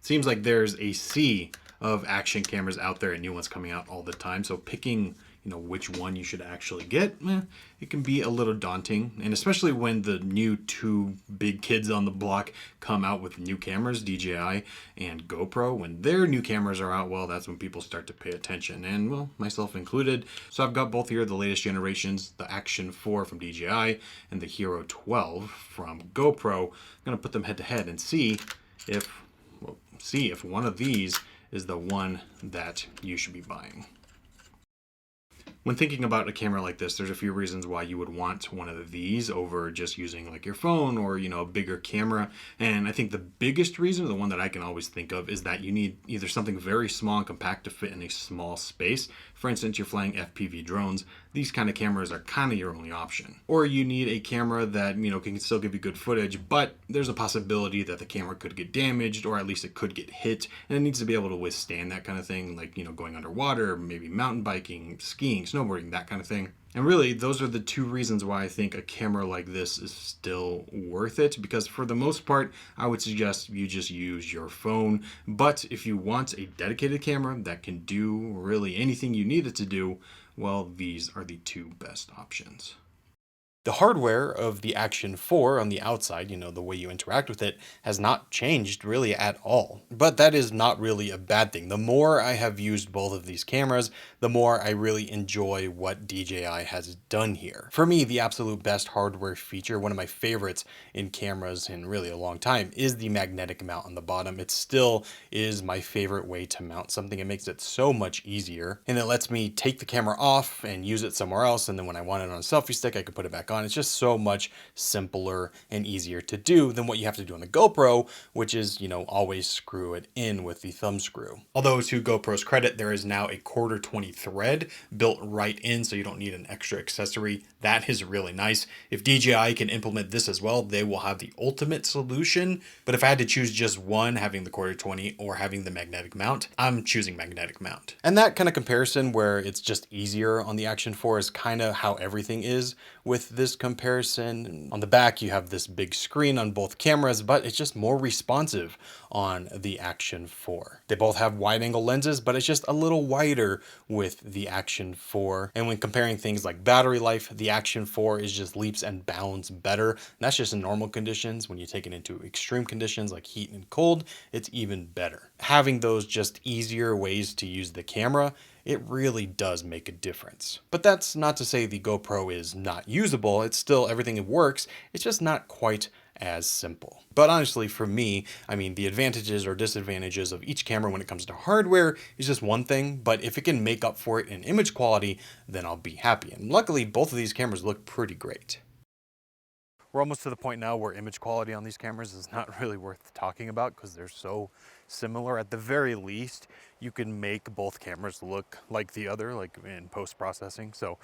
Seems like there's a sea of action cameras out there and new ones coming out all the time. So picking, which one you should actually get, it can be a little daunting. And especially when the new two big kids on the block come out with new cameras, DJI and GoPro, when their new cameras are out, well, that's when people start to pay attention. And, well, myself included. So I've got both here, the latest generations, the Action 4 from DJI and the Hero 12 from GoPro. I'm going to put them head to head and see if one of these is the one that you should be buying. When thinking about a camera like this, there's a few reasons why you would want one of these over just using like your phone or, a bigger camera. And I think the biggest reason, the one that I can always think of, is that you need either something very small and compact to fit in a small space. For instance, you're flying FPV drones. These kind of cameras are kind of your only option. Or you need a camera that, can still give you good footage, but there's a possibility that the camera could get damaged, or at least it could get hit, and it needs to be able to withstand that kind of thing, like, going underwater, maybe mountain biking, skiing, snowboarding, that kind of thing. And really, those are the two reasons why I think a camera like this is still worth it, because for the most part, I would suggest you just use your phone. But if you want a dedicated camera that can do really anything you need it to do, well, these are the two best options. The hardware of the Action 4 on the outside, the way you interact with it, has not changed really at all. But that is not really a bad thing. The more I have used both of these cameras, the more I really enjoy what DJI has done here. For me, the absolute best hardware feature, one of my favorites in cameras in really a long time, is the magnetic mount on the bottom. It still is my favorite way to mount something. It makes it so much easier, and it lets me take the camera off and use it somewhere else, and then when I want it on a selfie stick, I could put it back on. It's just so much simpler and easier to do than what you have to do on the GoPro, which is, always screw it in with the thumb screw. Although to GoPro's credit, there is now a 1/4 20 thread built right in, so you don't need an extra accessory. That is really nice. If DJI can implement this as well, they will have the ultimate solution. But if I had to choose just one, having the 1/4 20 or having the magnetic mount, I'm choosing magnetic mount. And that kind of comparison where it's just easier on the Action 4 is kind of how everything is with this comparison. On the back, you have this big screen on both cameras, but it's just more responsive on the Action 4. They both have wide-angle lenses, but it's just a little wider with the Action 4. And when comparing things like battery life, the Action 4 is just leaps and bounds better. And that's just in normal conditions. When you take it into extreme conditions like heat and cold, it's even better. Having those just easier ways to use the camera, it really does make a difference. But that's not to say the GoPro is not usable. It's still everything it works. It's just not quite as simple. But honestly, for me, the advantages or disadvantages of each camera when it comes to hardware is just one thing, but if it can make up for it in image quality, then I'll be happy. And luckily, both of these cameras look pretty great. We're almost to the point now where image quality on these cameras is not really worth talking about because they're so similar. At the very least, you can make both cameras look like the other, like in post-processing. So,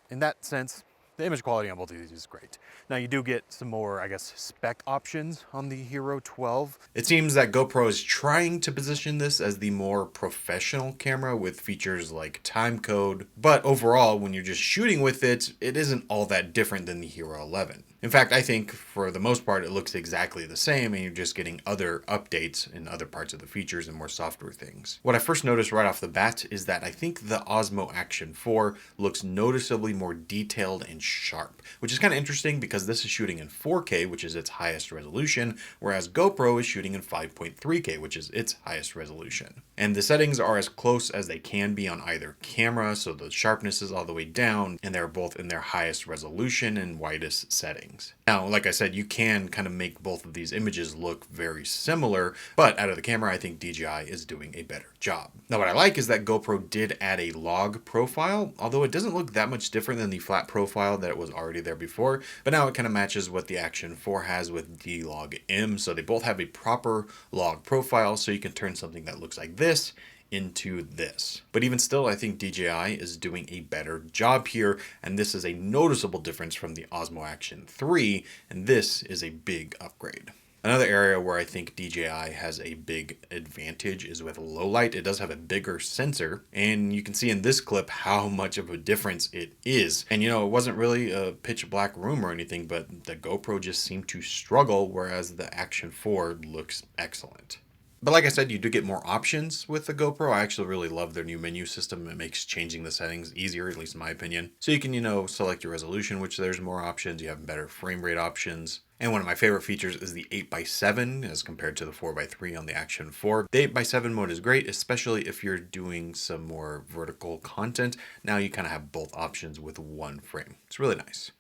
in that sense, the image quality on both of these is great. Now you do get some more, spec options on the Hero 12. It seems that GoPro is trying to position this as the more professional camera with features like time code, but overall, when you're just shooting with it, it isn't all that different than the Hero 11. In fact, I think for the most part, it looks exactly the same and you're just getting other updates in other parts of the features and more software things. What I first noticed right off the bat is that I think the Osmo Action 4 looks noticeably more detailed and sharp, which is kind of interesting because this is shooting in 4K, which is its highest resolution, whereas GoPro is shooting in 5.3K, which is its highest resolution. And the settings are as close as they can be on either camera, so the sharpness is all the way down, and they're both in their highest resolution and widest settings. Now, like I said, you can kind of make both of these images look very similar, but out of the camera, I think DJI is doing a better job. Now, what I like is that GoPro did add a log profile, although it doesn't look that much different than the flat profile that was already there before, but now it kind of matches what the Action 4 has with D-Log M, so they both have a proper log profile, so you can turn something that looks like this into this. But even still, I think DJI is doing a better job here, and this is a noticeable difference from the Osmo Action 3, and this is a big upgrade. Another area where I think DJI has a big advantage is with low light. It does have a bigger sensor, and you can see in this clip how much of a difference it is. And it wasn't really a pitch black room or anything, but the GoPro just seemed to struggle, whereas the Action 4 looks excellent. But like I said, you do get more options with the GoPro. I actually really love their new menu system. It makes changing the settings easier, at least in my opinion. So you can, select your resolution, which there's more options. You have better frame rate options. And one of my favorite features is the 8x7 as compared to the 4x3 on the Action 4. The 8x7 mode is great, especially if you're doing some more vertical content. Now you kind of have both options with one frame. It's really nice.